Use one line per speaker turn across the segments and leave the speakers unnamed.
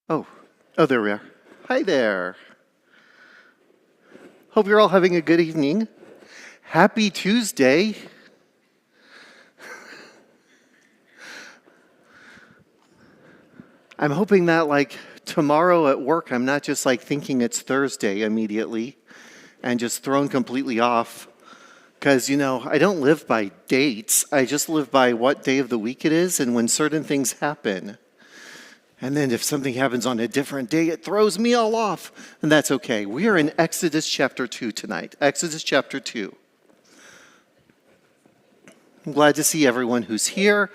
Oh, there we are. Hi there. Hope you're all having a good evening. Happy Tuesday. I'm hoping that tomorrow at work, I'm not just thinking it's Thursday immediately and just thrown completely off. Because, I don't live by dates. I just live by what day of the week it is and when certain things happen. And then if something happens on a different day, it throws me all off. And that's okay. We are in Exodus chapter 2 tonight. Exodus chapter 2. I'm glad to see everyone who's here.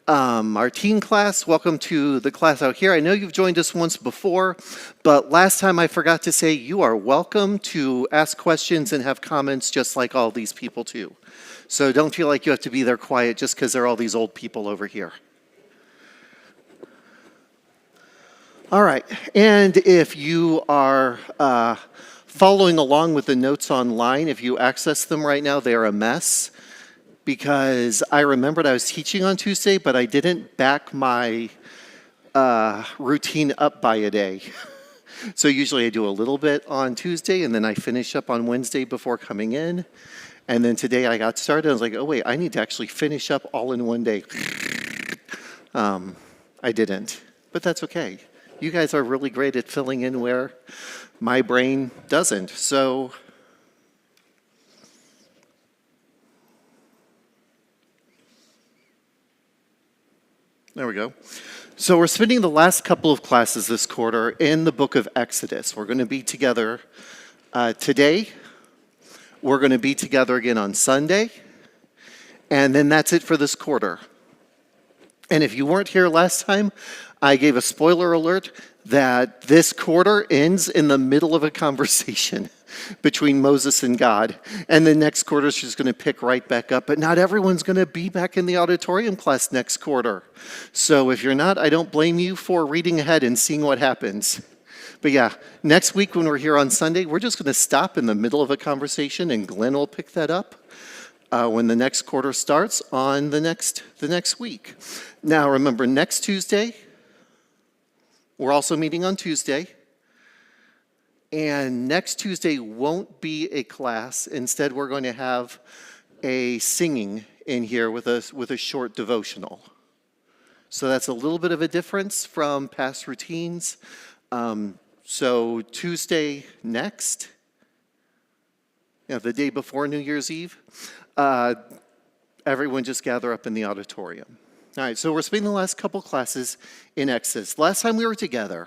Our teen class, welcome to the class out here. I know you've joined us once before, but last time I forgot to say you are welcome to ask questions and have comments just like all these people too. So don't feel like you have to be there quiet just because there are all these old people over here. All right, and if you are following along with the notes online, if you access them right now, they are a mess because I remembered I was teaching on Tuesday, but I didn't back my routine up by a day. So usually I do a little bit on Tuesday, and then I finish up on Wednesday before coming in. And then today I got started, I was like, oh wait, I need to actually finish up all in one day. I didn't, but that's okay. You guys are really great at filling in where my brain doesn't. So there we go. So we're spending the last couple of classes this quarter in the book of Exodus. We're going to be together today. We're going to be together again on Sunday. And then that's it for this quarter. And if you weren't here last time, I gave a spoiler alert that this quarter ends in the middle of a conversation between Moses and God. And the next quarter is just going to pick right back up. But not everyone's going to be back in the auditorium class next quarter. So if you're not, I don't blame you for reading ahead and seeing what happens. But yeah, next week when we're here on Sunday, we're just going to stop in the middle of a conversation and Glenn will pick that up when the next quarter starts on the next week. Now remember, next Tuesday, we're also meeting on Tuesday. And next Tuesday won't be a class. Instead, we're going to have a singing in here with a short devotional. So that's a little bit of a difference from past routines. So Tuesday next, the day before New Year's Eve, everyone just gather up in the auditorium. All right, so we're spending the last couple classes in Exodus. Last time we were together,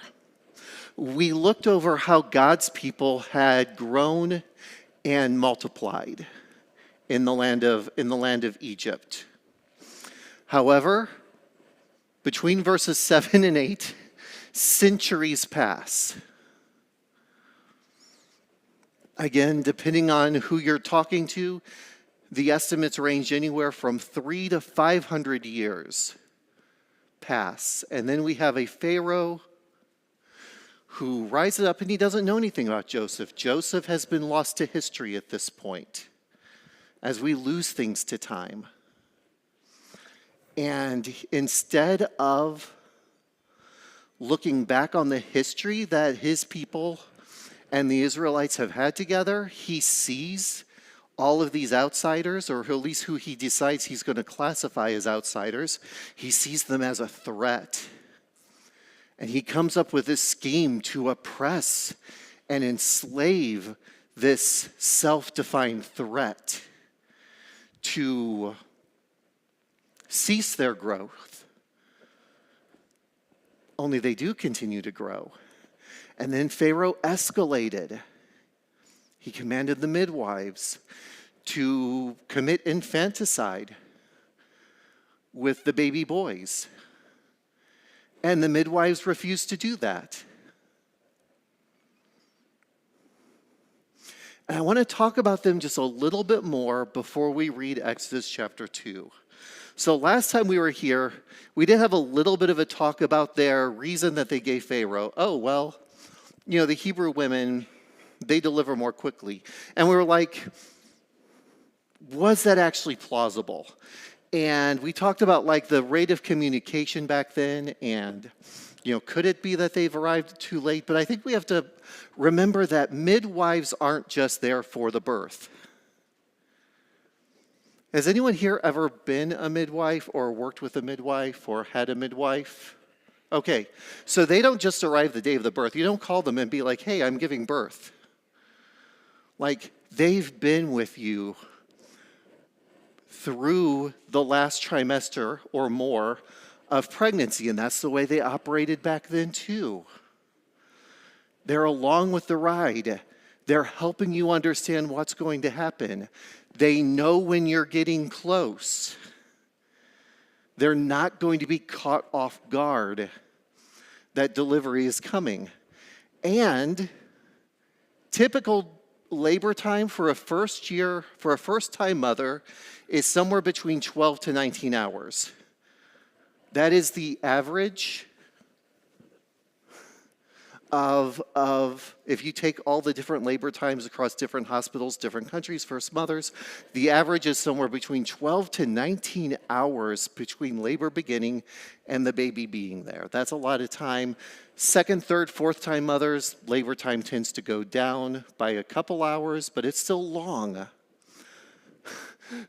we looked over how God's people had grown and multiplied in the land of Egypt. However, between verses 7 and 8, centuries pass. Again, depending on who you're talking to, the estimates range anywhere from 300 to 500 years pass. And then we have a Pharaoh who rises up and he doesn't know anything about Joseph. Joseph has been lost to history at this point as we lose things to time. And instead of looking back on the history that his people and the Israelites have had together, he sees all of these outsiders, or at least who he decides he's going to classify as outsiders, he sees them as a threat. And he comes up with this scheme to oppress and enslave this self-defined threat to cease their growth. Only they do continue to grow. And then Pharaoh escalated. He commanded the midwives to commit infanticide with the baby boys. And the midwives refused to do that. And I want to talk about them just a little bit more before we read Exodus chapter 2. So last time we were here, we did have a little bit of a talk about their reason that they gave Pharaoh. Oh, well, the Hebrew women, they deliver more quickly. And we were like, was that actually plausible? And we talked about like the rate of communication back then and, could it be that they've arrived too late? But I think we have to remember that midwives aren't just there for the birth. Has anyone here ever been a midwife or worked with a midwife or had a midwife? Okay, so they don't just arrive the day of the birth. You don't call them and be like, hey, I'm giving birth. Like, they've been with you through the last trimester or more of pregnancy, and that's the way they operated back then too. They're along with the ride. They're helping you understand what's going to happen. They know when you're getting close. They're not going to be caught off guard that delivery is coming. And typical labor time for a first-time mother is somewhere between 12 to 19 hours. That is the average of if you take all the different labor times across different hospitals, different countries, first mothers, the average is somewhere between 12 to 19 hours between labor beginning and the baby being there. That's a lot of time. Second, third, fourth time mothers, labor time tends to go down by a couple hours, but it's still long.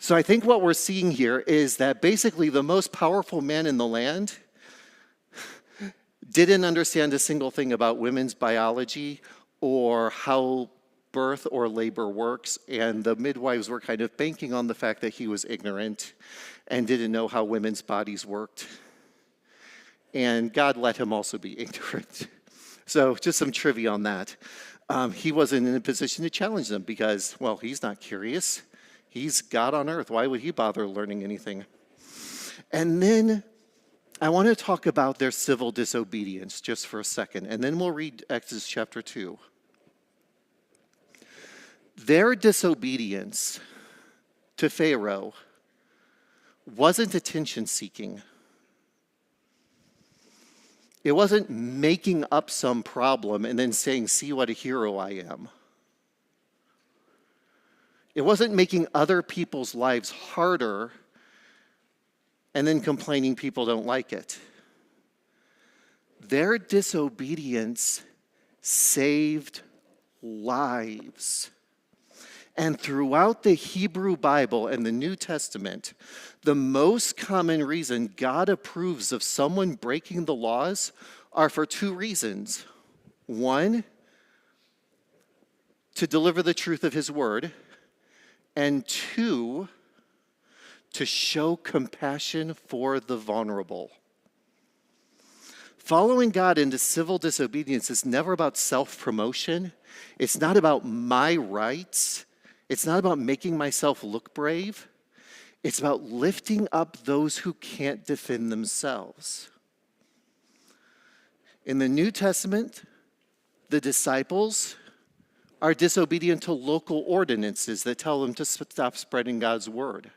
So I think what we're seeing here is that basically the most powerful man in the land didn't understand a single thing about women's biology or how birth or labor works, and the midwives were kind of banking on the fact that he was ignorant and didn't know how women's bodies worked. And God let him also be ignorant. So just some trivia on that. He wasn't in a position to challenge them because, well, he's not curious. He's God on earth. Why would he bother learning anything? And then I want to talk about their civil disobedience just for a second, and then we'll read Exodus chapter 2. Their disobedience to Pharaoh wasn't attention-seeking. It wasn't making up some problem and then saying, see what a hero I am. It wasn't making other people's lives harder and then complaining people don't like it. Their disobedience saved lives. And throughout the Hebrew Bible and the New Testament, the most common reason God approves of someone breaking the laws are for two reasons. One, to deliver the truth of his word, and two, to show compassion for the vulnerable. Following God into civil disobedience is never about self-promotion. It's not about my rights. It's not about making myself look brave. It's about lifting up those who can't defend themselves. In the New Testament, the disciples are disobedient to local ordinances that tell them to stop spreading God's word.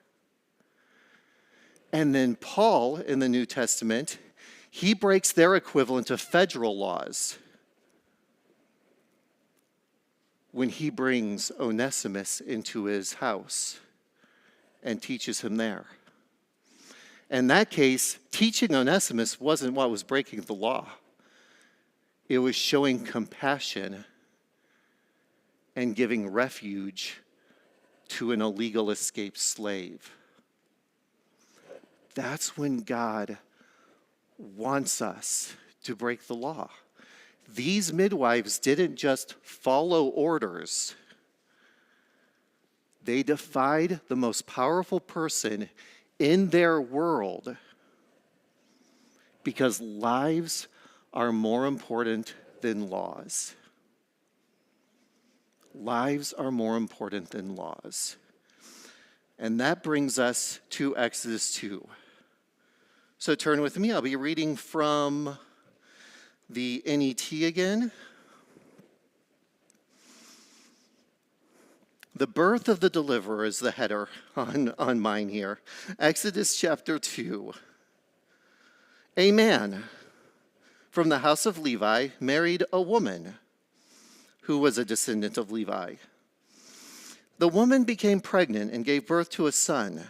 And then Paul, in the New Testament, he breaks their equivalent of federal laws when he brings Onesimus into his house and teaches him there. In that case, teaching Onesimus wasn't what was breaking the law. It was showing compassion and giving refuge to an illegal escaped slave. That's when God wants us to break the law. These midwives didn't just follow orders. They defied the most powerful person in their world because lives are more important than laws. Lives are more important than laws. And that brings us to Exodus 2. So turn with me. I'll be reading from the NET again. The birth of the deliverer is the header on mine here. Exodus chapter 2. A man from the house of Levi married a woman who was a descendant of Levi. The woman became pregnant and gave birth to a son.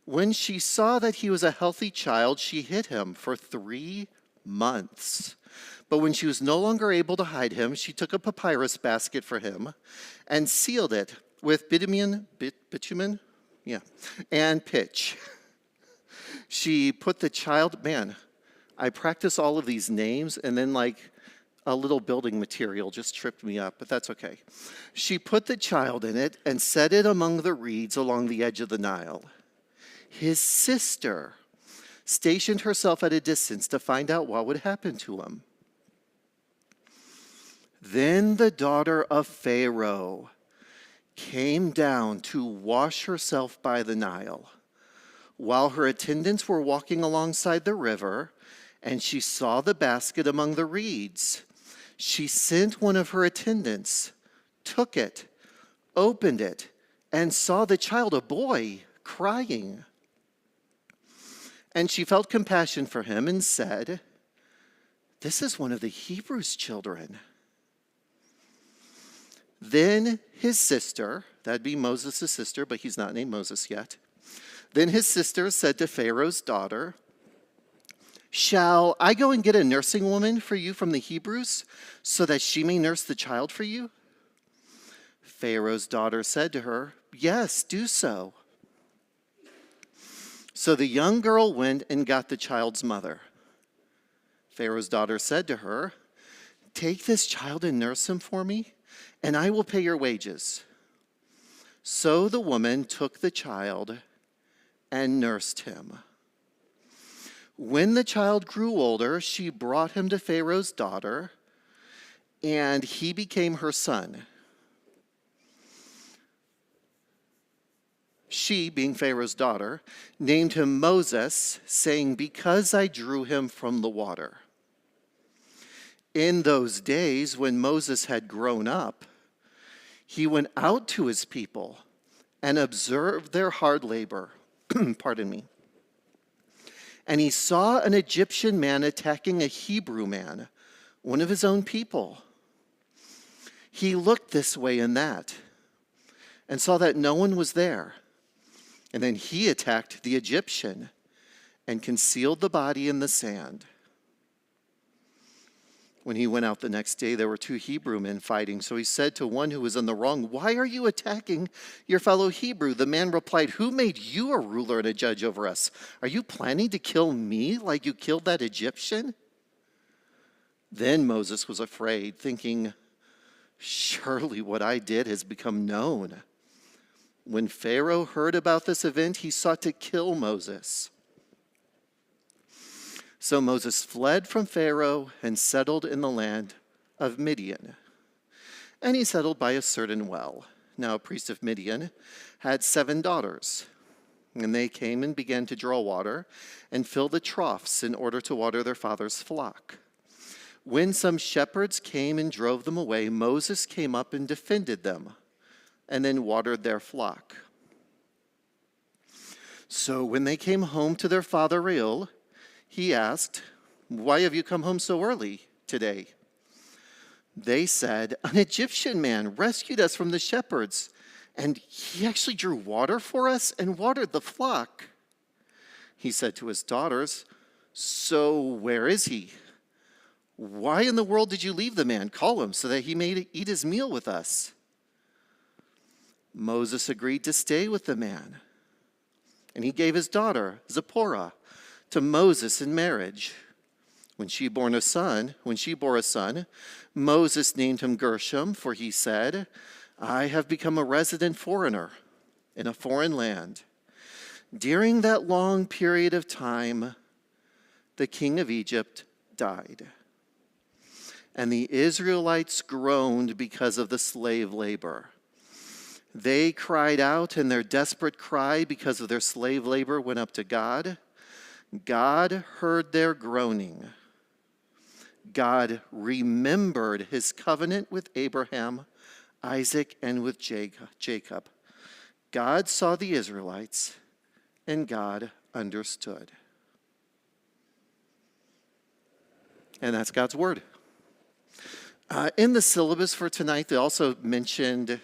When she saw that he was a healthy child, she hid him for 3 months. But when she was no longer able to hide him, she took a papyrus basket for him and sealed it with bitumen, and pitch. She put the child, man, I practice all of these names and then like a little building material just tripped me up, but that's okay. She put the child in it and set it among the reeds along the edge of the Nile. His sister stationed herself at a distance to find out what would happen to him. Then the daughter of Pharaoh came down to wash herself by the Nile. While her attendants were walking alongside the river, and she saw the basket among the reeds, she sent one of her attendants, took it, opened it, and saw the child, a boy, crying. And she felt compassion for him and said, "This is one of the Hebrews' children." Then his sister, that'd be Moses' sister, but he's not named Moses yet. Then his sister said to Pharaoh's daughter, "Shall I go and get a nursing woman for you from the Hebrews so that she may nurse the child for you?" Pharaoh's daughter said to her, "Yes, do so." So the young girl went and got the child's mother. Pharaoh's daughter said to her, "Take this child and nurse him for me, and I will pay your wages." So the woman took the child and nursed him. When the child grew older, she brought him to Pharaoh's daughter, and he became her son. She, being Pharaoh's daughter, named him Moses, saying, "Because I drew him from the water." In those days, when Moses had grown up, he went out to his people and observed their hard labor. Pardon me. And he saw an Egyptian man attacking a Hebrew man, one of his own people. He looked this way and that, and saw that no one was there. And then he attacked the Egyptian and concealed the body in the sand. When he went out the next day, there were 2 Hebrew men fighting. So he said to one who was in the wrong, "Why are you attacking your fellow Hebrew?" The man replied, "Who made you a ruler and a judge over us? Are you planning to kill me like you killed that Egyptian?" Then Moses was afraid, thinking, "Surely what I did has become known." When Pharaoh heard about this event, he sought to kill Moses. So Moses fled from Pharaoh and settled in the land of Midian. And he settled by a certain well. Now a priest of Midian had 7 daughters. And they came and began to draw water and fill the troughs in order to water their father's flock. When some shepherds came and drove them away, Moses came up and defended them, and then watered their flock. So when they came home to their father Reuel, he asked, "Why have you come home so early today?" They said, "An Egyptian man rescued us from the shepherds, and he actually drew water for us and watered the flock." He said to his daughters, "So where is he? Why in the world did you leave the man? Call him so that he may eat his meal with us." Moses agreed to stay with the man, and he gave his daughter, Zipporah, to Moses in marriage. When she bore a son, Moses named him Gershom, for he said, "I have become a resident foreigner in a foreign land." During that long period of time, the king of Egypt died, and the Israelites groaned because of the slave labor. They cried out, and their desperate cry because of their slave labor went up to God. God heard their groaning. God remembered his covenant with Abraham, Isaac, and with Jacob. God saw the Israelites, and God understood. And that's God's word. In the syllabus for tonight, they also mentioned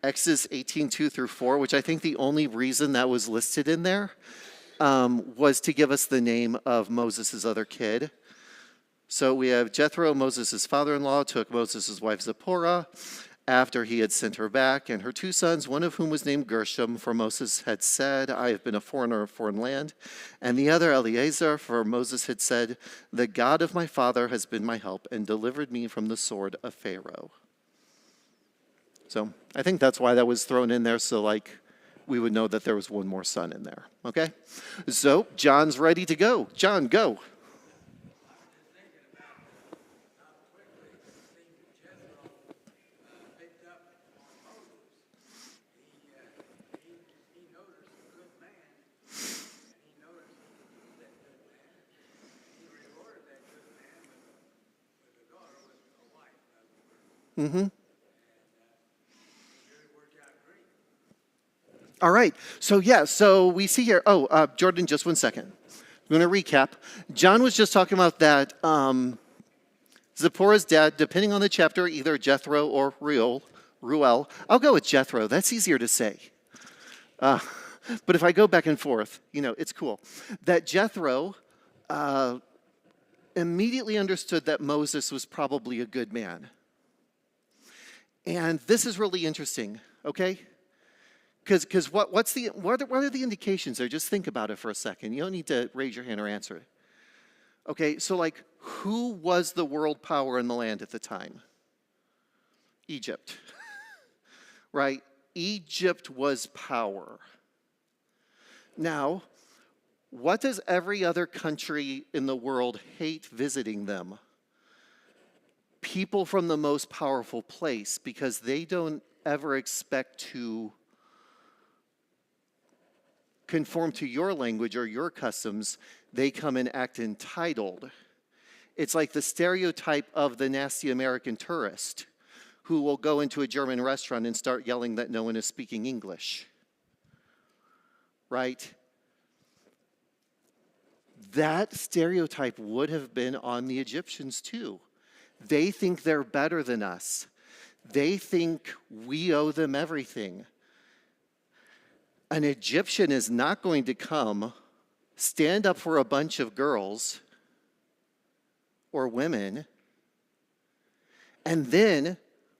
Exodus 18:2 through 4, which I think the only reason that was listed in there was to give us the name of Moses' other kid. So we have Jethro, Moses' father-in-law, took Moses' wife Zipporah after he had sent her back, and her two sons, one of whom was named Gershom, for Moses had said, I have been a foreigner of foreign land, and the other Eleazar, for Moses had said, the God of my father has been my help and delivered me from the sword of Pharaoh. So I think that's why that was thrown in there, so like we would know that there was one more son in there, okay? So John's ready to go. John, go. All right. So we see here. Jordan, just 1 second. I'm going to recap. John was just talking about that Zipporah's dad, depending on the chapter, either Jethro or Ruel. I'll go with Jethro. That's easier to say. But if I go back and forth, it's cool. That Jethro immediately understood that Moses was probably a good man. And this is really interesting, okay? Because what are the indications there? Just think about it for a second. You don't need to raise your hand or answer it. Okay, so like, who was the world power in the land at the time? Egypt, right? Egypt was power. Now, what does every other country in the world hate visiting them? People from the most powerful place, because they don't ever expect to conform to your language or your customs. They come and act entitled. It's like the stereotype of the nasty American tourist who will go into a German restaurant and start yelling that no one is speaking English, right? That stereotype would have been on the Egyptians too. They think they're better than us. They think we owe them everything. An Egyptian is not going to come, stand up for a bunch of girls or women, and then,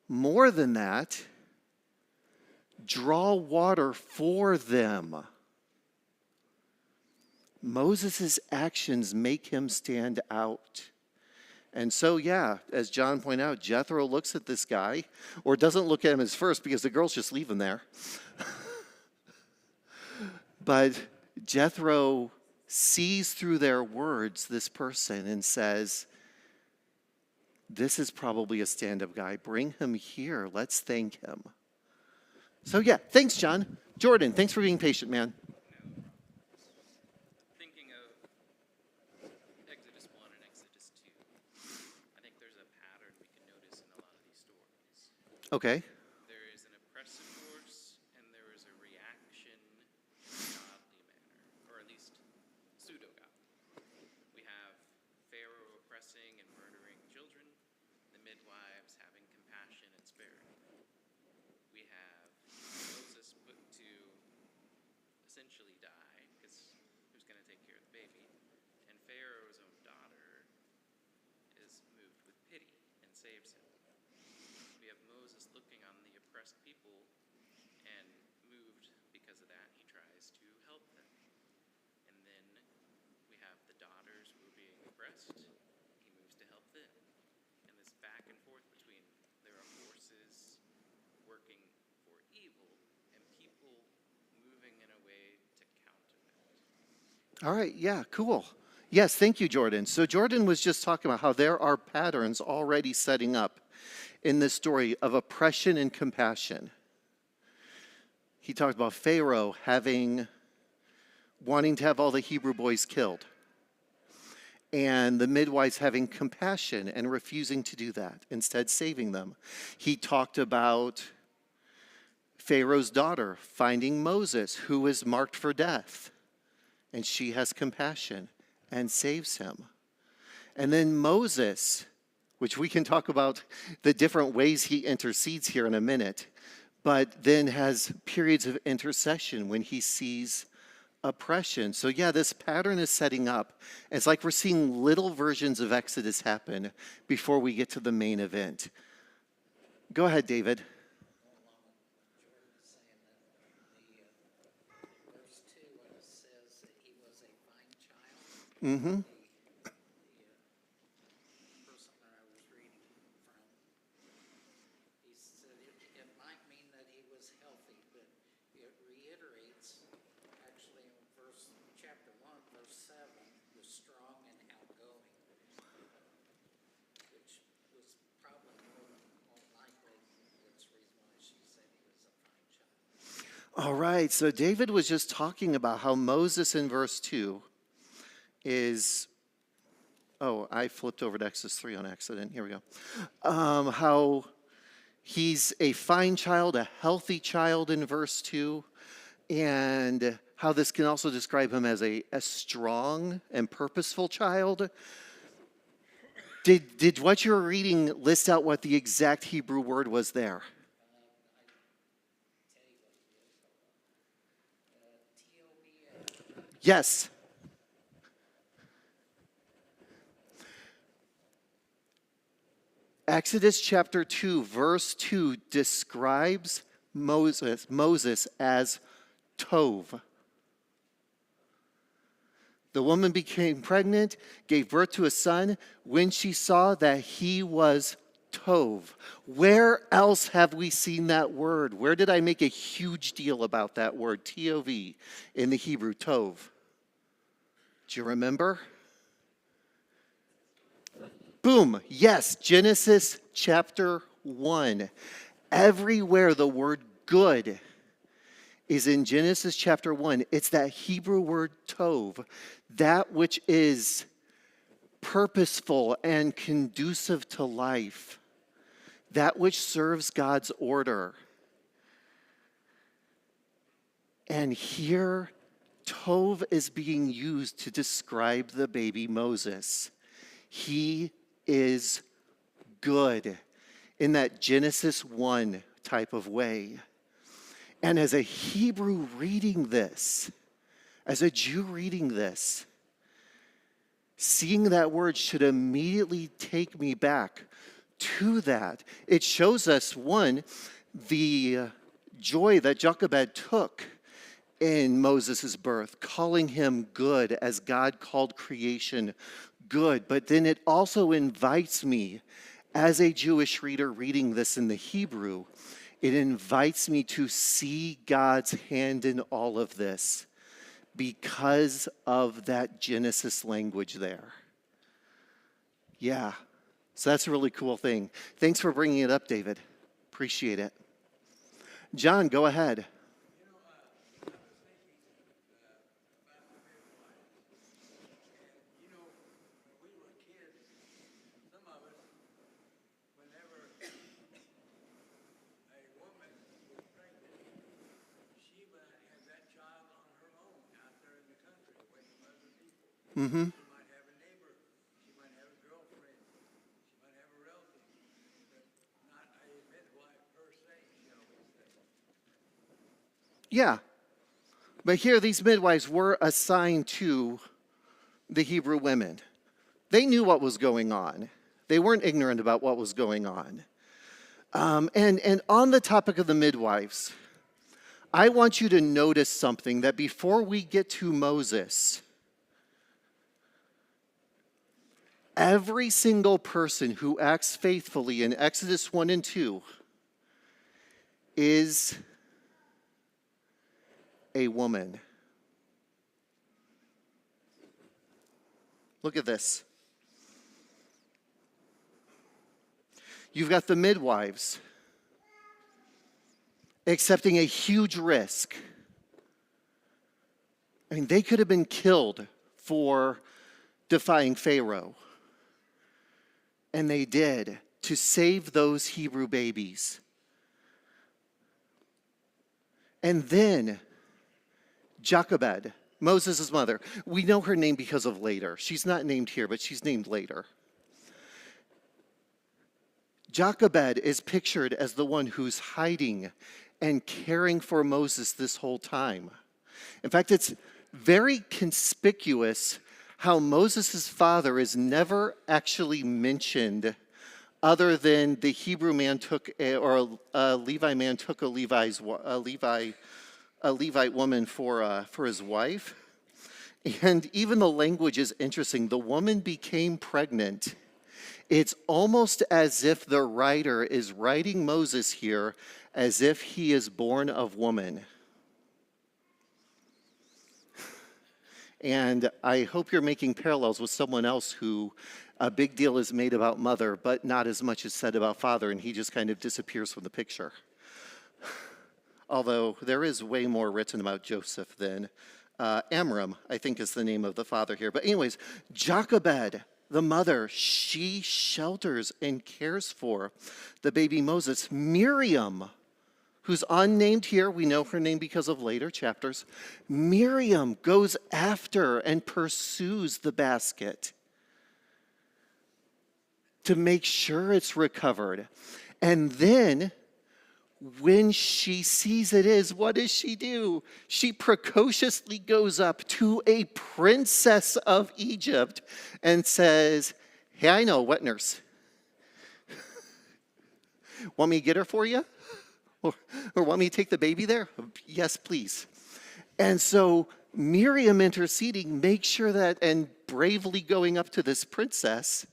more than that, draw water for them. Moses' actions make him stand out. And so, yeah, as John pointed out, Jethro looks at this guy, or doesn't look at him as first because the girls just leave him there. But Jethro sees through their words this person and says, this is probably a stand-up guy. Bring him here. Let's thank him. So yeah, thanks, John. Jordan, thanks for being patient, man.
Thinking of Exodus 1 and Exodus 2, I think there's a pattern we can notice in a lot of these stories.
Okay.
There is an oppressive force, and there is a reaction in a godly manner, or at least pseudo-godly. We have Pharaoh oppressing and murdering children, the midwives having compassion and sparing. We have Moses put to essentially die, because who's going to take care of the baby? And Pharaoh's own daughter is moved with pity and saves him. We have Moses looking on the oppressed people, and moved because of that, he tries to help them. And then we have the daughters who are being oppressed, he moves to help them. And this back and forth between there are forces working for evil and people moving in a way to counter that.
All right, yeah, cool. Yes, thank you, Jordan. So Jordan was just talking about how there are patterns already setting up in this story of oppression and compassion. He talked about Pharaoh wanting to have all the Hebrew boys killed, and the midwives having compassion and refusing to do that, instead saving them. He talked about Pharaoh's daughter finding Moses, who is marked for death, and she has compassion and saves him. And then Moses, which we can talk about the different ways he intercedes here in a minute, but then has periods of intercession when he sees oppression. So yeah, this pattern is setting up. It's like we're seeing little versions of Exodus happen before we get to the main event. Go ahead, David.
Jordan is saying that verse 2, when it says that he was a fine child,
Mm-hmm.
the person that I was reading from, he said it might mean that he was healthy, but it reiterates, actually in chapter 1, verse 7, was strong and outgoing, which was probably more likely that's the reason why she said he was a fine child.
All right, so David was just talking about how Moses in verse 2 is, oh, I flipped over to Exodus 3 on accident. Here we go. How he's a fine child, a healthy child in verse 2, and how this can also describe him as a strong and purposeful child. Did what you were reading list out what the exact Hebrew word was there?
Tell you what it is. TOBA.
Yes. Exodus chapter 2, verse 2 describes Moses as Tov. The woman became pregnant, gave birth to a son when she saw that he was Tov. Where else have we seen that word? Where did I make a huge deal about that word, T-O-V, in the Hebrew, Tov? Do you remember? Boom. Yes, Genesis chapter 1. Everywhere the word good is in Genesis chapter 1. It's that Hebrew word tov, that which is purposeful and conducive to life, that which serves God's order. And here, tov is being used to describe the baby Moses. He is good in that Genesis 1 type of way. And as a Hebrew reading this, as a Jew reading this, seeing that word should immediately take me back to that. It shows us, one, the joy that Jochebed took in Moses' birth, calling him good as God called creation good. But then it also invites me, as a Jewish reader reading this in the Hebrew, it invites me to see God's hand in all of this because of that Genesis language there. Yeah, so that's a really cool thing. Thanks for bringing it up, David. Appreciate it. John, go ahead. Mm-hmm.
She might have a neighbor, she might have a girlfriend, she might have a relative, but not a midwife per se, shall we say.
Yeah, but here these midwives were assigned to the Hebrew women. They knew what was going on. They weren't ignorant about what was going on. And on the topic of the midwives, I want you to notice something that before we get to Moses, every single person who acts faithfully in Exodus 1 and 2 is a woman. Look at this. You've got the midwives accepting a huge risk. I mean, they could have been killed for defying Pharaoh. And they did, to save those Hebrew babies. And then Jochebed, Moses' mother, we know her name because of later. She's not named here, but she's named later. Jochebed is pictured as the one who's hiding and caring for Moses this whole time. In fact, it's very conspicuous how Moses' father is never actually mentioned other than the Hebrew man took, or a Levi man took a Levite woman for his wife. And even the language is interesting. The woman became pregnant. It's almost as if the writer is writing Moses here as if he is born of woman. And I hope you're making parallels with someone else who a big deal is made about mother, but not as much is said about father, and he just kind of disappears from the picture. Although there is way more written about Joseph than Amram, I think is the name of the father here. But anyways, Jochebed, the mother, she shelters and cares for the baby Moses. Miriam, who's unnamed here, we know her name because of later chapters. Miriam goes after and pursues the basket to make sure it's recovered. And then when she sees it is, what does she do? She precociously goes up to a princess of Egypt and says, hey, I know, wet nurse. Want me to get her for you? Or want me to take the baby there? Yes, please. And so Miriam interceding makes sure that, and bravely going up to this princess,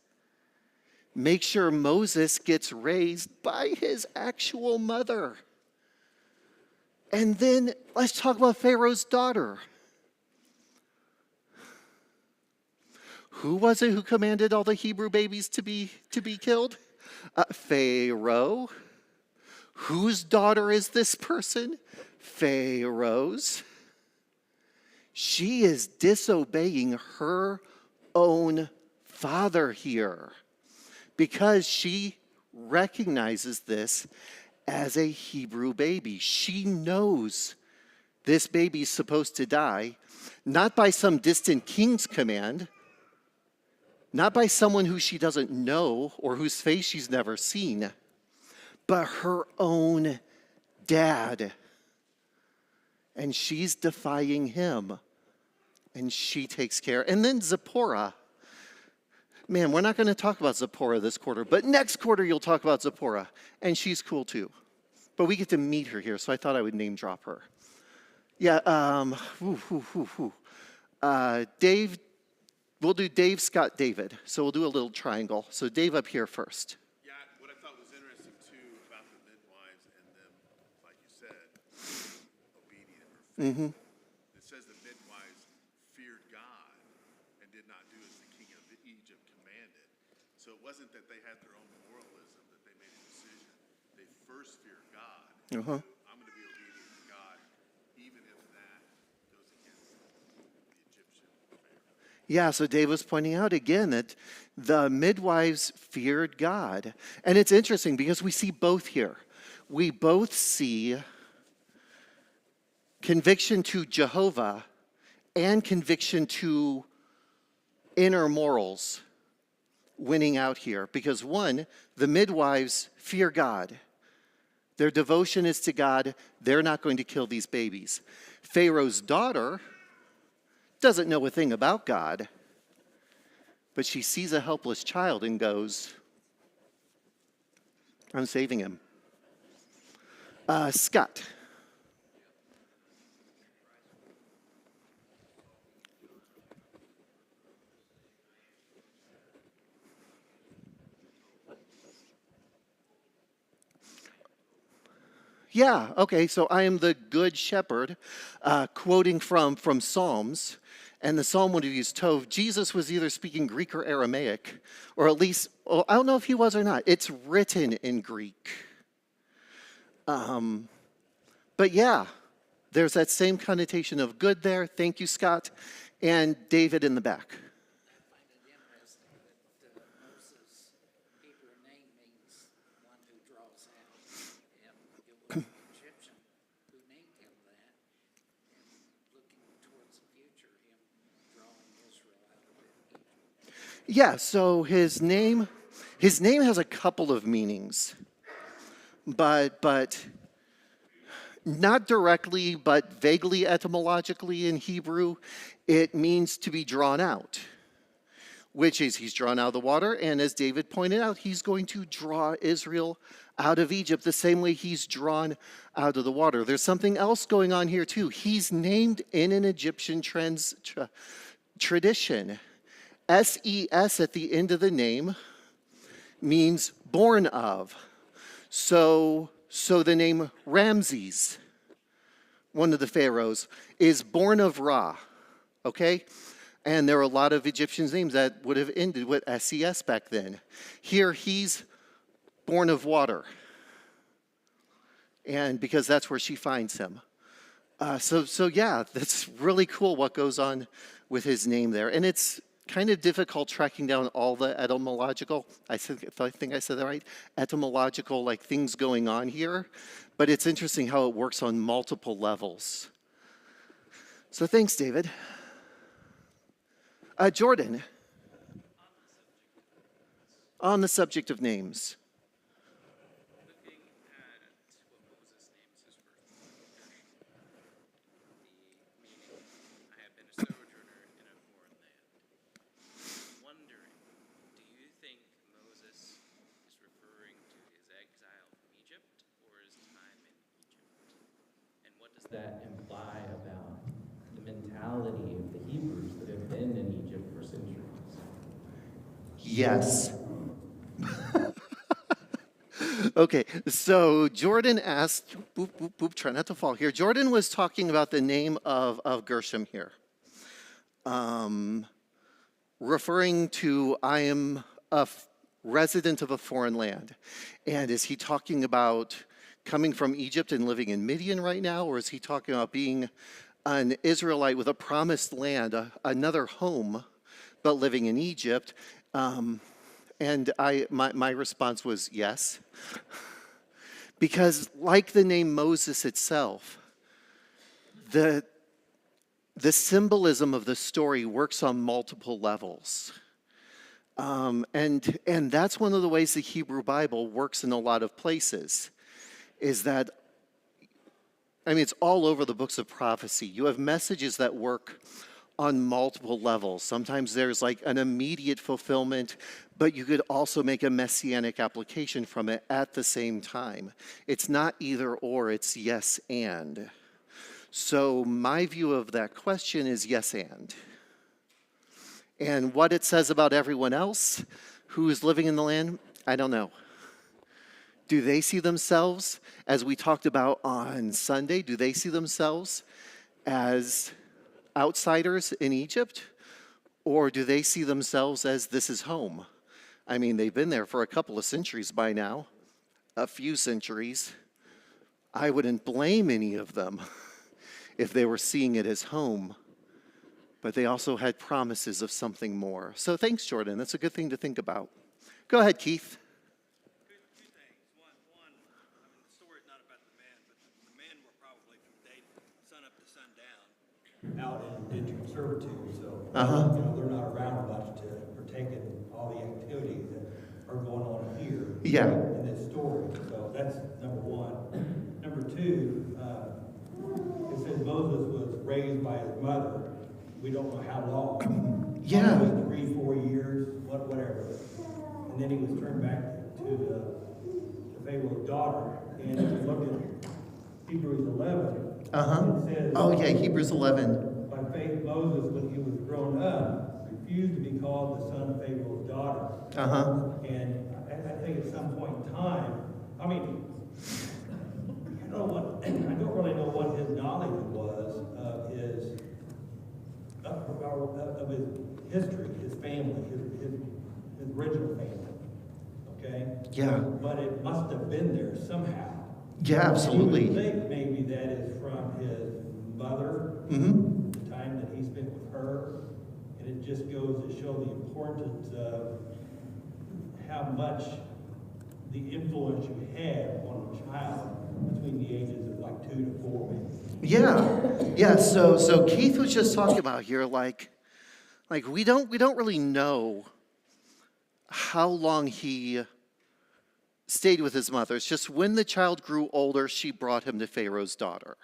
make sure Moses gets raised by his actual mother. And then let's talk about Pharaoh's daughter. Who was it who commanded all the Hebrew babies to be killed? Pharaoh. Whose daughter is this person? Pharaoh's. She is disobeying her own father here, because she recognizes this as a Hebrew baby. She knows this baby's supposed to die, not by some distant king's command, not by someone who she doesn't know or whose face she's never seen, but her own dad. And she's defying him, and she takes care. And then Zipporah. Man, we're not going to talk about Zipporah this quarter, but next quarter you'll talk about Zipporah, and she's cool too. But we get to meet her here, so I thought I would name drop her. Yeah, Dave, we'll do Dave, Scott, David. So we'll do a little triangle. So Dave up here first.
Yeah, what I thought was interesting too about the midwives and them, like you said, obedient or faithful. It says the midwives feared God and did not do as the king of Egypt commanded. So it wasn't that they had their own moralism that they made a decision. They first feared God. I'm going to be obedient to God, even if that goes against the Egyptian Pharaoh.
Yeah, so Dave was pointing out again that the midwives feared God. And it's interesting because we see both here. We both see conviction to Jehovah and conviction to inner morals winning out here. Because one, the midwives fear God. Their devotion is to God. They're not going to kill these babies. Pharaoh's daughter doesn't know a thing about God, but she sees a helpless child and goes, I'm saving him. Scott. Yeah, okay, so I am the good shepherd, quoting from Psalms, and the psalm would have used Tov. Jesus was either speaking Greek or Aramaic, or at least, well, I don't know if he was or not. It's written in Greek. But yeah, there's that same connotation of good there. Thank you, Scott. And David in the back.
I find it interesting that Moses' Hebrew name means one who draws out. And it was an Egyptian who named him that. And looking towards the future, him drawing Israel out of Egypt.
Yeah, so his name has a couple of meanings. But not directly, but vaguely etymologically in Hebrew, it means to be drawn out, which is he's drawn out of the water. And as David pointed out, he's going to draw Israel out of Egypt the same way he's drawn out of the water. There's something else going on here too. He's named in an Egyptian tradition. S-E-S at the end of the name means born of. So the name Ramses, one of the pharaohs, is born of Ra, okay? And there are a lot of Egyptian names that would have ended with S-E-S back then. Here, he's born of water, and because that's where she finds him. So yeah, that's really cool what goes on with his name there. And it's kind of difficult tracking down all the etymological, I think I said that right, etymological like things going on here, but it's interesting how it works on multiple levels. So thanks, David. Jordan, on the subject of names.
Looking at what Moses names his first Gershom, meaning I have been a sojourner in a foreign land. Wondering, do you think Moses is referring to his exile from Egypt or his time in Egypt? And what does that imply about the mentality of the Hebrews that have been in Egypt for centuries?
Yes. Okay, so Jordan asked, boop, boop, boop, try not to fall here. Jordan was talking about the name of Gershom here. Referring to, I am a resident of a foreign land. And is he talking about coming from Egypt and living in Midian right now? Or is he talking about being an Israelite with a promised land, another home, but living in Egypt? And my response was yes. Because like the name Moses itself, the symbolism of the story works on multiple levels. And that's one of the ways the Hebrew Bible works in a lot of places, is that, I mean, it's all over the books of prophecy. You have messages that work on multiple levels. Sometimes there's like an immediate fulfillment, but you could also make a messianic application from it at the same time. It's not either or, it's yes and. So my view of that question is yes and. And what it says about everyone else who is living in the land, I don't know. Do they see themselves, as we talked about on Sunday, do they see themselves as outsiders in Egypt? Or do they see themselves as this is home? I mean, they've been there for a couple of centuries by now, a few centuries. I wouldn't blame any of them if they were seeing it as home. But they also had promises of something more. So thanks, Jordan. That's a good thing to think about. Go ahead, Keith.
Two things. One, I mean, the story's not about the men, but the men were probably from day sun up to sundown out in indentured servitude, so you know, they're not around much to partake in all the activities that are going on here
Yeah.
in this story. So that's number one. Number two, it says Moses was raised by his mother. We don't know how long.
Yeah.
It was 3-4 years, whatever. And then he was turned back to the Pharaoh's daughter. And if you look at Hebrews 11, it says,
Oh yeah, Hebrews 11.
by faith Moses, when he was grown up, refused to be called the son of Pharaoh's daughter. And I think at some point in time, I mean, I don't really know what his knowledge was of his history, his family, his original family. Okay?
Yeah.
But it must have been there somehow.
Yeah,
You
absolutely.
would think maybe that is from his mother,
Mm-hmm.
the time that he spent with her, and it just goes to show the importance of how much the influence you have on a child between the ages of like 2 to 4, maybe.
Yeah. So Keith was just talking about here, like we don't really know how long he stayed stayed with his mother. It's just when the child grew older, she brought him to Pharaoh's daughter.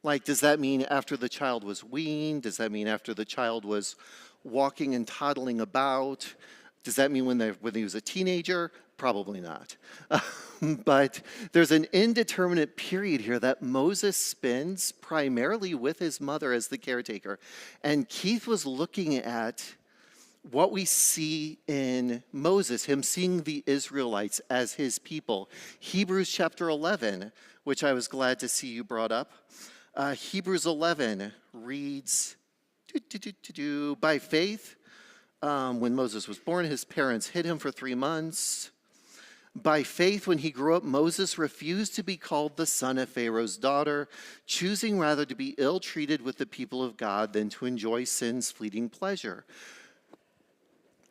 Like, does that mean after the child was weaned? Does that mean after the child was walking and toddling about? Does that mean when he was a teenager? Probably not. But there's an indeterminate period here that Moses spends primarily with his mother as the caretaker. And Keith was looking at what we see in Moses, him seeing the Israelites as his people. Hebrews chapter 11, which I was glad to see you brought up. Hebrews 11 reads, by faith, when Moses was born, his parents hid him for 3 months. By faith, when he grew up, Moses refused to be called the son of Pharaoh's daughter, choosing rather to be ill-treated with the people of God than to enjoy sin's fleeting pleasure.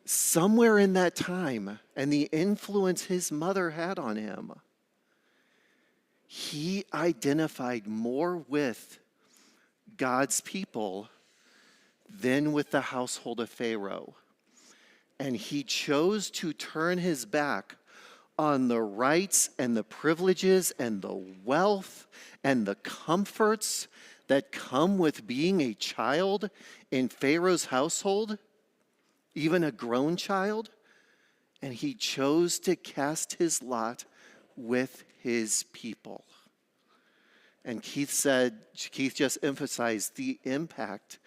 Somewhere in that time, and the influence his mother had on him, he identified more with God's people than with the household of Pharaoh. And he chose to turn his back on the rights and the privileges and the wealth and the comforts that come with being a child in Pharaoh's household, even a grown child, and he chose to cast his lot with his people. And Keith just emphasized the impact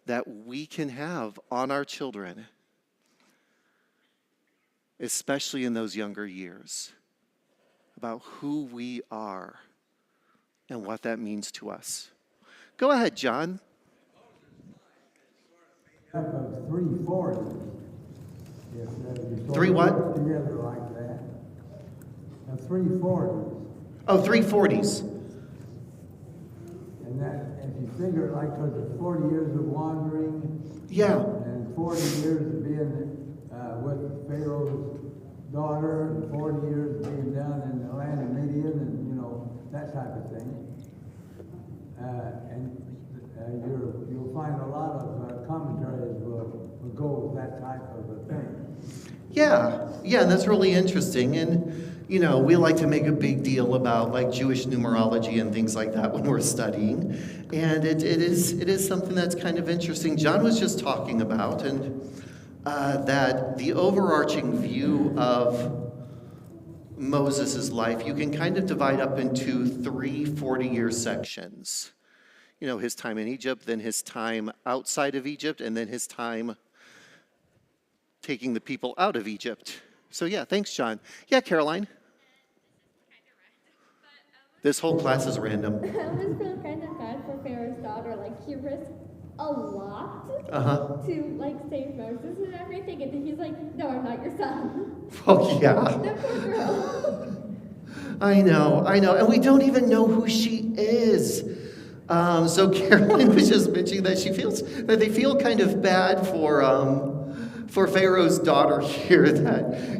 that we can have on our children, especially in those younger years, about who we are and what that means to us. Go ahead, John.
Up of 340s. If you sort
Three
of
what?
put it together like that. 340s.
Oh, 340s.
And that, if you figure it like, because it's 40 years of wandering
Yeah.
and 40 years of being with Pharaoh's daughter and 40 years of being down in the land of Midian and, that type of thing. You'll find a lot of commentaries will go with that type of a thing.
Yeah, and that's really interesting. And, we like to make a big deal about like Jewish numerology and things like that when we're studying. And it is something that's kind of interesting. John was just talking about, and that the overarching view of Moses' life, you can kind of divide up into 3 40-year sections. His time in Egypt, then his time outside of Egypt, and then his time taking the people out of Egypt. So yeah, thanks, John. Yeah, Caroline? This whole class is random.
I always feel kind of bad for Pharaoh's daughter. Like, he risked a lot to, save Moses and everything. And he's like, no, I'm not your son.
Oh, yeah.
That poor girl.
I know. And we don't even know who she is. So Caroline was just mentioning that they feel kind of bad for Pharaoh's daughter here, that,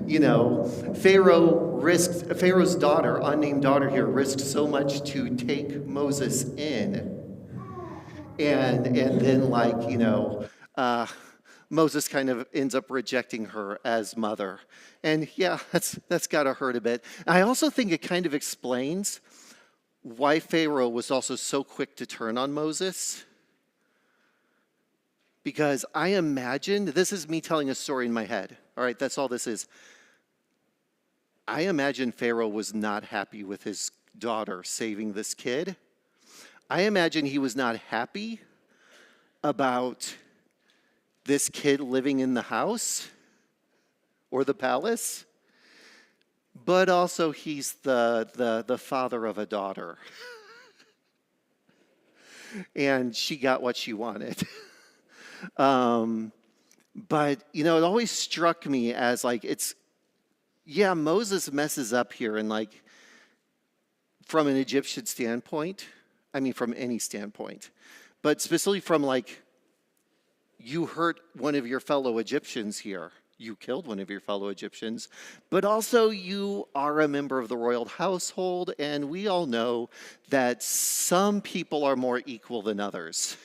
Pharaoh's daughter, unnamed daughter here, risked so much to take Moses in. And then Moses kind of ends up rejecting her as mother. And yeah, that's gotta hurt a bit. I also think it kind of explains why Pharaoh was also so quick to turn on Moses. Because I imagine, this is me telling a story in my head. All right, that's all this is. I imagine Pharaoh was not happy with his daughter saving this kid. I imagine he was not happy about this kid living in the house or the palace, but also he's the father of a daughter. And she got what she wanted. But, it always struck me as Moses messes up here and from an Egyptian standpoint, from any standpoint, but specifically from you hurt one of your fellow Egyptians here. You killed one of your fellow Egyptians, but also you are a member of the royal household, and we all know that some people are more equal than others.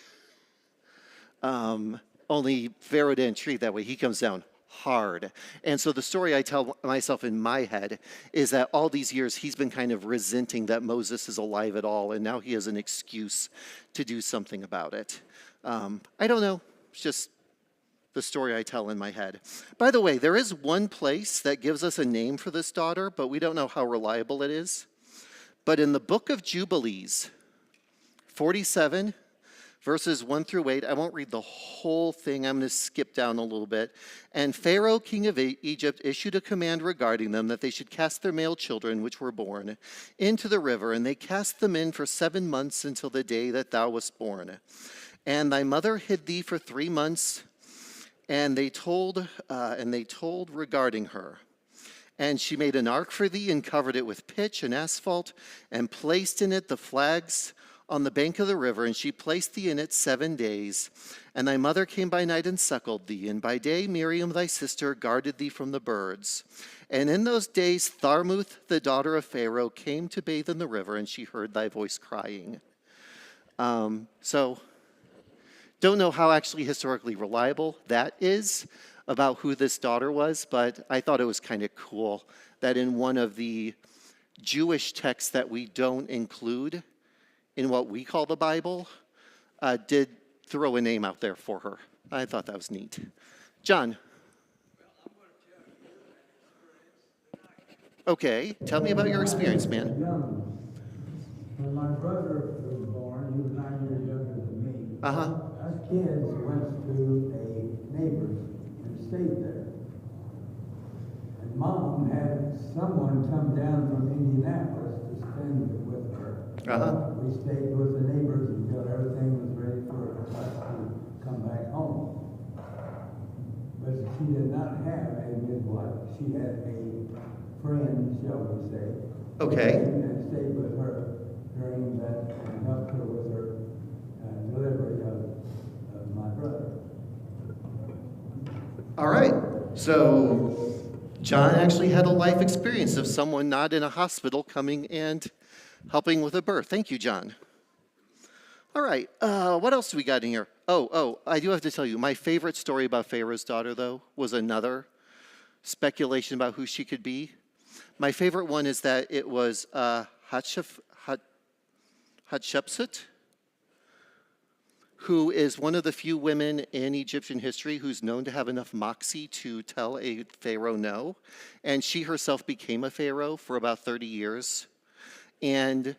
Only Pharaoh didn't treat that way. He comes down hard. And so the story I tell myself in my head is that all these years he's been kind of resenting that Moses is alive at all, and now he has an excuse to do something about it. I don't know. It's just the story I tell in my head. By the way, there is one place that gives us a name for this daughter, but we don't know how reliable it is. But in the book of Jubilees, 47, verses 1 through 8, I won't read the whole thing. I'm going to skip down a little bit. And Pharaoh, king of Egypt, issued a command regarding them that they should cast their male children, which were born, into the river. And they cast them in for 7 months until the day that thou wast born. And thy mother hid thee for 3 months. And they told regarding her. And she made an ark for thee and covered it with pitch and asphalt and placed in it the flags on the bank of the river. And she placed thee in it 7 days. And thy mother came by night and suckled thee. And by day Miriam thy sister guarded thee from the birds. And in those days Tharmuth, the daughter of Pharaoh, came to bathe in the river, and she heard thy voice crying. So don't know how actually historically reliable that is about who this daughter was, but I thought it was kind of cool that in one of the Jewish texts that we don't include in what we call the Bible, did throw a name out there for her. I thought that was neat. John. Okay, tell me about your experience, man.
Young. When my brother was born, he was 9 years younger than me.
Uh-huh.
Us kids went to a neighbor's and stayed there. And Mom had someone come down from Indianapolis to spend with her.
Uh-huh.
We stayed with the neighbors until everything was ready for us to come back home. But she did not have a midwife. She had a friend, shall we say.
Okay.
And stayed with her during that and helped her with her delivery of my brother.
All right. So John actually had a life experience of someone not in a hospital coming and helping with a birth. Thank you, John. All right. What else do we got in here? Oh, I do have to tell you, my favorite story about Pharaoh's daughter, though, was another speculation about who she could be. My favorite one is that it was Hatshepsut, who is one of the few women in Egyptian history who's known to have enough moxie to tell a pharaoh no. And she herself became a pharaoh for about 30 years. And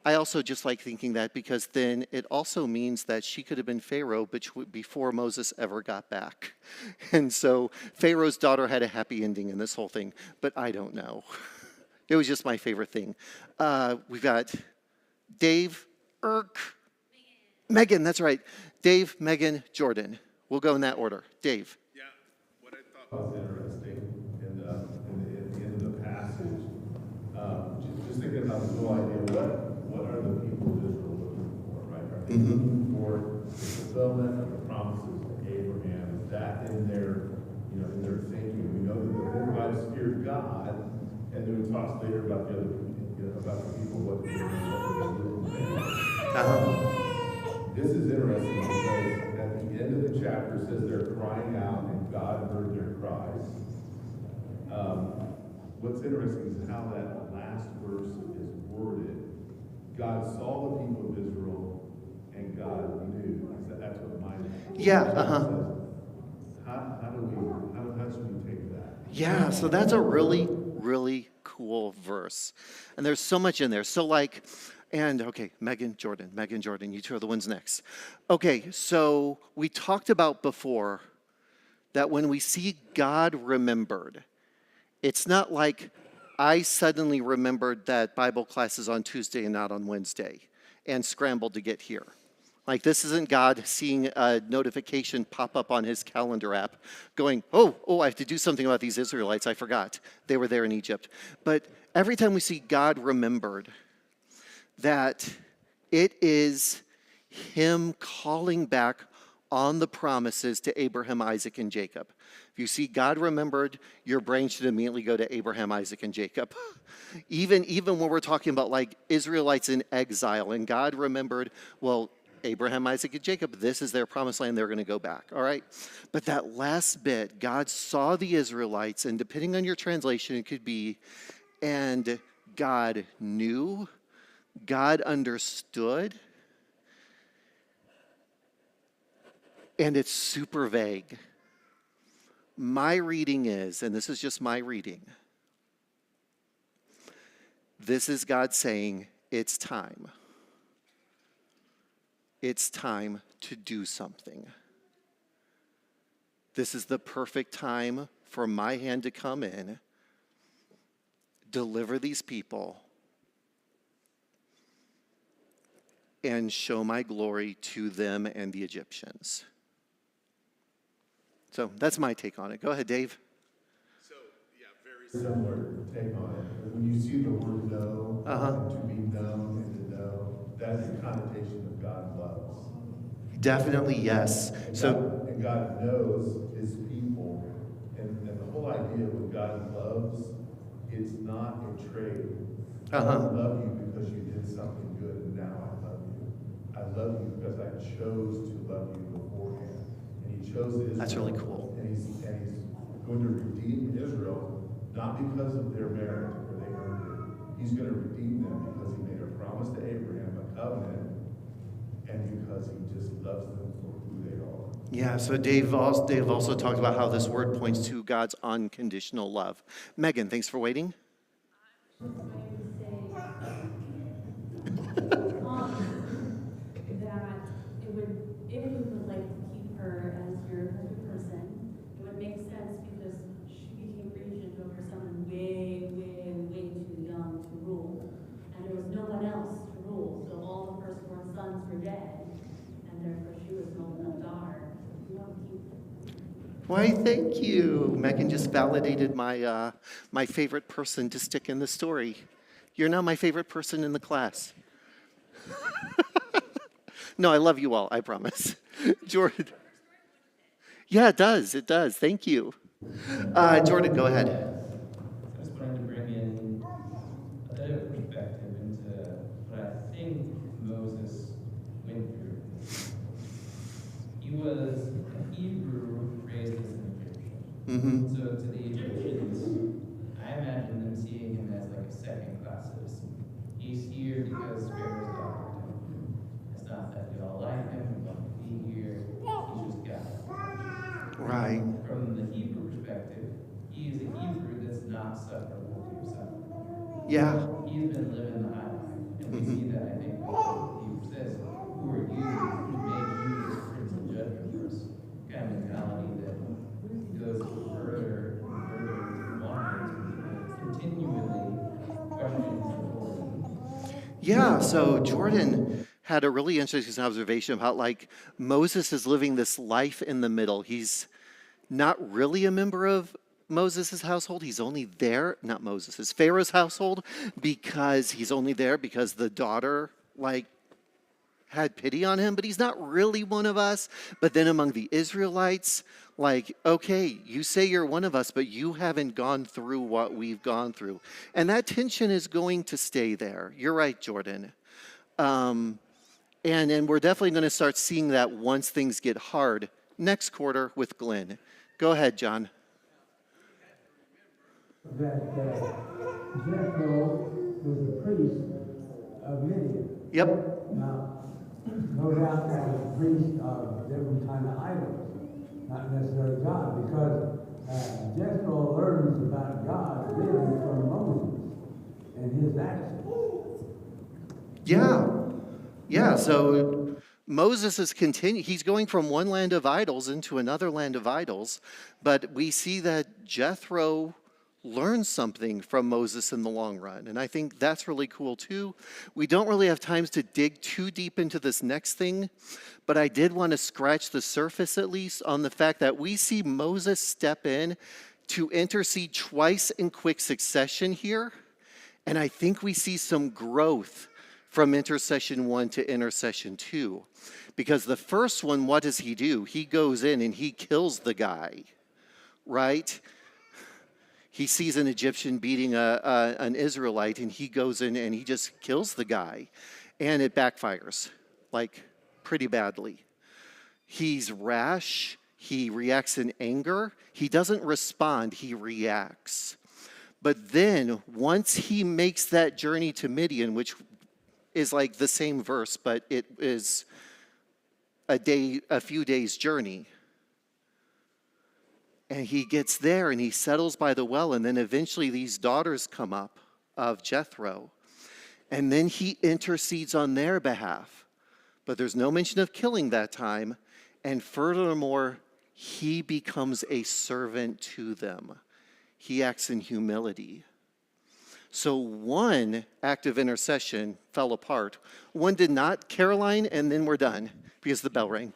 I also just like thinking that because then it also means that she could have been pharaoh before Moses ever got back. And so Pharaoh's daughter had a happy ending in this whole thing, but I don't know. It was just my favorite thing. We've got Dave, Megan, that's right. Dave, Megan, Jordan. We'll go in that order. Dave.
Yeah, what I thought was interesting in the end of the passage, just thinking about the whole idea, what are the people of Israel looking for, right? Are they looking for the fulfillment of the promises to Abraham? Is that in their thinking? We know that the Midwives feared God, and then we talk later about the other, about the people, what they This is interesting because at the end of the chapter it says they're crying out and God heard their cries. What's interesting is how that last verse is worded. God saw the people of Israel and God knew. That's what mine says.
Yeah,
How should we take that?
Yeah, so that's a really, really cool verse. And there's so much in there. So okay, Megan, Jordan, you two are the ones next. Okay, so we talked about before that when we see God remembered, it's not like I suddenly remembered that Bible class is on Tuesday and not on Wednesday and scrambled to get here. Like, this isn't God seeing a notification pop up on his calendar app going, oh, I have to do something about these Israelites. I forgot. They were there in Egypt. But every time we see God remembered, that it is him calling back on the promises to Abraham, Isaac, and Jacob. If you see God remembered, your brain should immediately go to Abraham, Isaac, and Jacob. Even when we're talking about like Israelites in exile and God remembered, well, Abraham, Isaac, and Jacob, this is their promised land. They're going to go back, all right? But that last bit, God saw the Israelites, and depending on your translation, it could be, and God knew, God understood, and it's super vague. My reading is, and this is just my reading, this is God saying, it's time. It's time to do something. This is the perfect time for my hand to come in, deliver these people, and show my glory to them and the Egyptians. So that's my take on it. Go ahead, Dave.
So, yeah, very similar take on it. When you see the word know, to be known and to know, that's the connotation of God loves.
Definitely yes. So
And God knows his people, and the whole idea with God loves, it's not a trade. I don't love you because you did something good and now I love you. I love you because I chose to love you beforehand. And he chose Israel.
That's really cool.
And he's going to redeem Israel, not because of their merit or they earned it. He's going to redeem them because he made a promise to Abraham, a covenant, and because he just loves them for who they are.
yeah, so Dave also talked about how this word points to God's unconditional love. Megan, thanks for waiting.
That it would, if you would like to keep her as your perfect person, it would make sense because she became regent over someone way, way, way too young to rule. And there was no one else to rule, so all the firstborn sons were dead, and therefore she was an old enough daughter. You want to keep her.
Why, thank you. Megan just validated my favorite person to stick in the story. You're now my favorite person in the class. No, I love you all, I promise. Jordan. Yeah, it does. It does. Thank you. Jordan, go ahead.
I just wanted to bring in a bit of perspective into what I think Moses went through. He was a Hebrew raised as an Egyptian. So to the Egyptians, I imagine them seeing him as like a second-class citizen. He's here because Pharaoh's daughter told him. It's not that we all like him, we want to be here. He's just got it.
Right.
From the Hebrew perspective, he is a Hebrew that's not suffering what we are suffering.
Yeah.
He's been living the high life. And we see that, I think, when Hebrew says, who are you? Who made you this prince and judge over us? Kind of mentality that goes further and further wanting to continually question his authority.
Yeah, so Jordan had a really interesting observation about like Moses is living this life in the middle. He's not really a member of Moses' household. He's only there, not Moses', Pharaoh's household, because he's only there because the daughter like had pity on him, but he's not really one of us. But then among the Israelites, like, okay, you say you're one of us, but you haven't gone through what we've gone through. And that tension is going to stay there. You're right, Jordan. And we're definitely going to start seeing that once things get hard next quarter with Glenn. Go ahead, John.
That Jethro was a priest of Midian.
Yep.
Now, no doubt that was a priest of different kind of idols, not necessarily God, because Jethro learns about God really from Moses and his actions.
Yeah, so Moses is he's going from one land of idols into another land of idols, but we see that Jethro learns something from Moses in the long run, and I think that's really cool too. We don't really have time to dig too deep into this next thing, but I did want to scratch the surface at least on the fact that we see Moses step in to intercede twice in quick succession here, and I think we see some growth from intercession 1 to intercession 2. Because the first one, what does he do? He goes in and he kills the guy, right? He sees an Egyptian beating an Israelite, and he goes in and he just kills the guy. And it backfires. Like, pretty badly. He's rash. He reacts in anger. He doesn't respond, he reacts. But then, once he makes that journey to Midian, which is like the same verse, but it is a few days' journey. And he gets there and he settles by the well, and then eventually these daughters come up of Jethro. And then he intercedes on their behalf. But there's no mention of killing that time. And furthermore, he becomes a servant to them. He acts in humility. So one act of intercession fell apart. One did not. Caroline, and then we're done because the bell rang.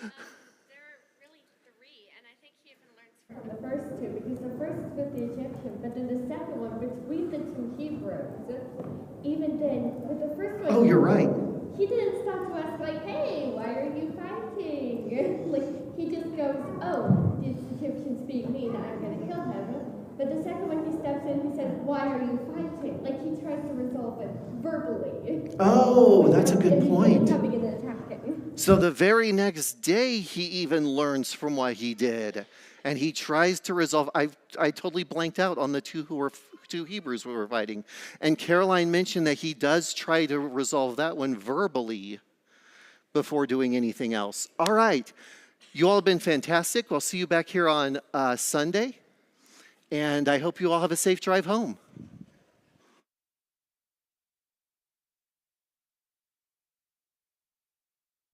There are really three, and I think he even learns from the first two, because the first is with the Egyptian, but then the second one between the two Hebrews. Even then, with the first one,
Oh, you're right.
he didn't stop to ask, like, hey, why are you fighting? Like, he just goes, oh, this Egyptian speak mean I'm going to kill him. But the second one, he steps in, he says, why are you fighting? Like, he tries to resolve it verbally.
Oh, that's a good point.
Coming in and attacking.
So the very next day, he even learns from what he did. And he tries to resolve. I totally blanked out on the two Hebrews who were fighting. And Caroline mentioned that he does try to resolve that one verbally before doing anything else. All right. You all have been fantastic. We'll see you back here on Sunday. And I hope you all have a safe drive home.